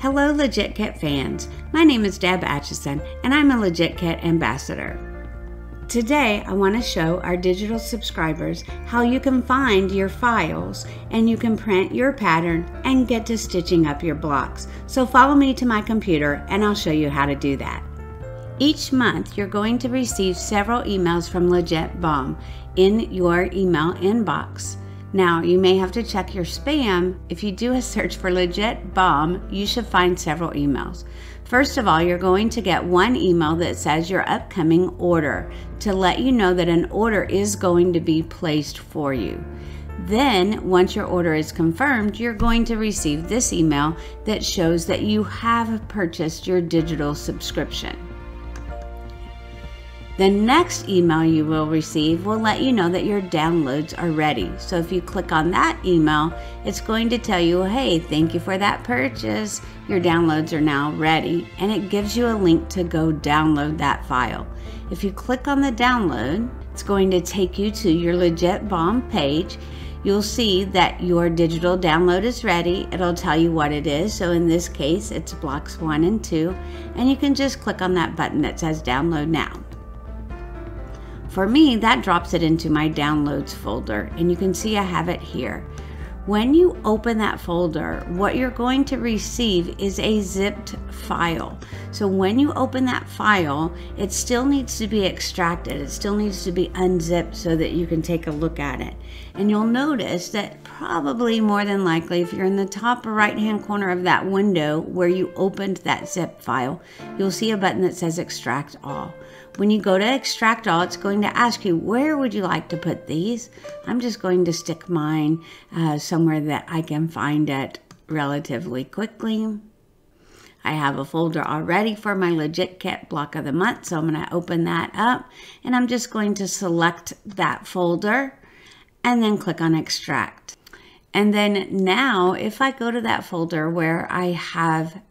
Hello Legit Kit fans, my name is Deb Atchison and I'm a Legit Kit ambassador. Today I want to show our digital subscribers how you can find your files and you can print your pattern and get to stitching up your blocks. So follow me to my computer and I'll show you how to do that. Each month you're going to receive several emails from Legit Balm in your email inbox. Now, you may have to check your spam. If you do a search for Legit Balm, you should find several emails. First of all, you're going to get one email that says your upcoming order to let you know that an order is going to be placed for you. Then, once your order is confirmed, you're going to receive this email that shows that you have purchased your digital subscription. The next email you will receive will let you know that your downloads are ready. So if you click on that email, it's going to tell you, hey, thank you for that purchase. Your downloads are now ready. And it gives you a link to go download that file. If you click on the download, it's going to take you to your Legit Balm page. You'll see that your digital download is ready. It'll tell you what it is. So in this case, it's blocks 1 and 2. And you can just click on that button that says download now. For me, that drops it into my downloads folder, and you can see I have it here. When you open that folder, what you're going to receive is a zipped file. So when you open that file, it still needs to be extracted. It still needs to be unzipped so that you can take a look at it. And you'll notice that probably more than likely, if you're in the top right-hand corner of that window where you opened that zip file, you'll see a button that says Extract All. When you go to Extract All, it's going to ask you, where would you like to put these? I'm just going to stick mine somewhere that I can find it relatively quickly. I have a folder already for my Legit Kit block of the month, so I'm going to open that up, and I'm just going to select that folder and then click on Extract. And then now, if I go to that folder where I have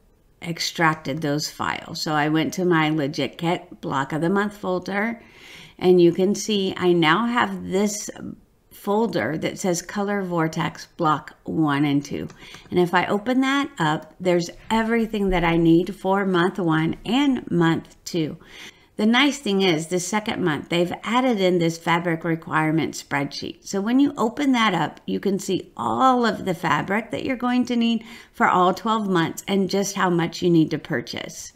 extracted those files. So I went to my Legit Kit block of the month folder, and you can see I now have this folder that says Color Vortex block 1 and 2. And if I open that up, there's everything that I need for month 1 and month 2. The nice thing is the second month, they've added in this fabric requirement spreadsheet. So when you open that up, you can see all of the fabric that you're going to need for all 12 months and just how much you need to purchase.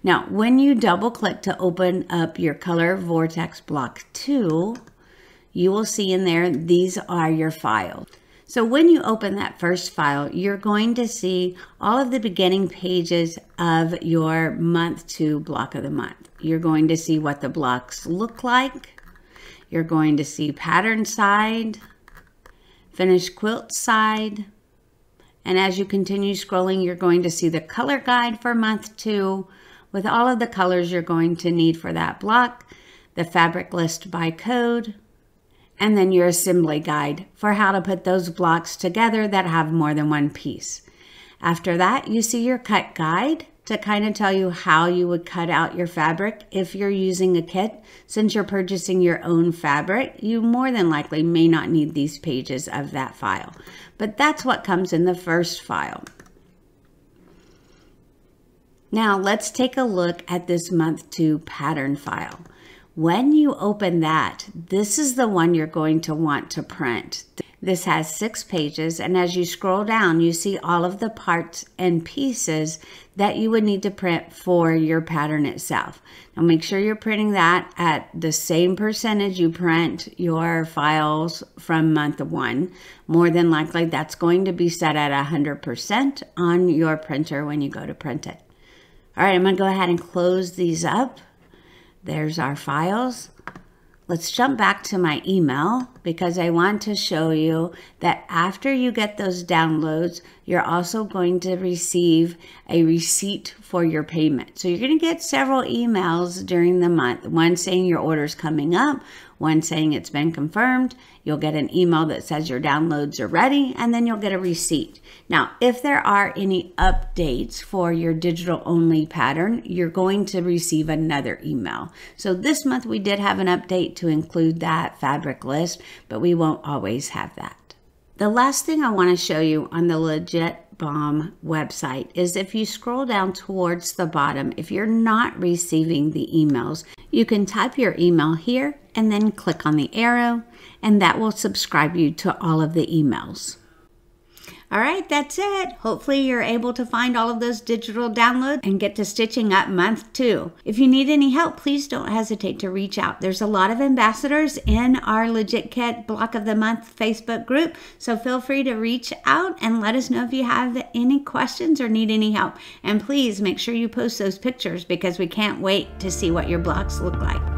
Now, when you double click to open up your Color Vortex block 2, you will see in there, these are your files. So when you open that first file, you're going to see all of the beginning pages of your month 2 block of the month. You're going to see what the blocks look like. You're going to see pattern side, finished quilt side. And as you continue scrolling, you're going to see the color guide for month 2 with all of the colors you're going to need for that block, the fabric list by code, and then your assembly guide for how to put those blocks together that have more than one piece. After that, you see your cut guide to kind of tell you how you would cut out your fabric if you're using a kit. Since you're purchasing your own fabric, you more than likely may not need these pages of that file. But that's what comes in the first file. Now let's take a look at this month 2 pattern file. When you open that, this is the one you're going to want to print. This has 6 pages, and as you scroll down, you see all of the parts and pieces that you would need to print for your pattern itself. Now make sure you're printing that at the same percentage you print your files from month 1. More than likely, that's going to be set at 100% on your printer when you go to print it. All right, I'm going to go ahead and close these up. There's our files. Let's jump back to my email because I want to show you that after you get those downloads, you're also going to receive a receipt for your payment. So you're going to get several emails during the month. One saying your order's coming up, one saying it's been confirmed. You'll get an email that says your downloads are ready, and then you'll get a receipt. Now, if there are any updates for your digital only pattern, you're going to receive another email. So this month we did have an update to include that fabric list, but we won't always have that. The last thing I want to show you on the Legit Bomb website is if you scroll down towards the bottom, if you're not receiving the emails, you can type your email here and then click on the arrow, and that will subscribe you to all of the emails. All right, that's it. Hopefully you're able to find all of those digital downloads and get to Stitching Up month 2. If you need any help, please don't hesitate to reach out. There's a lot of ambassadors in our Legit Kit Block of the Month Facebook group, so feel free to reach out and let us know if you have any questions or need any help. And please make sure you post those pictures because we can't wait to see what your blocks look like.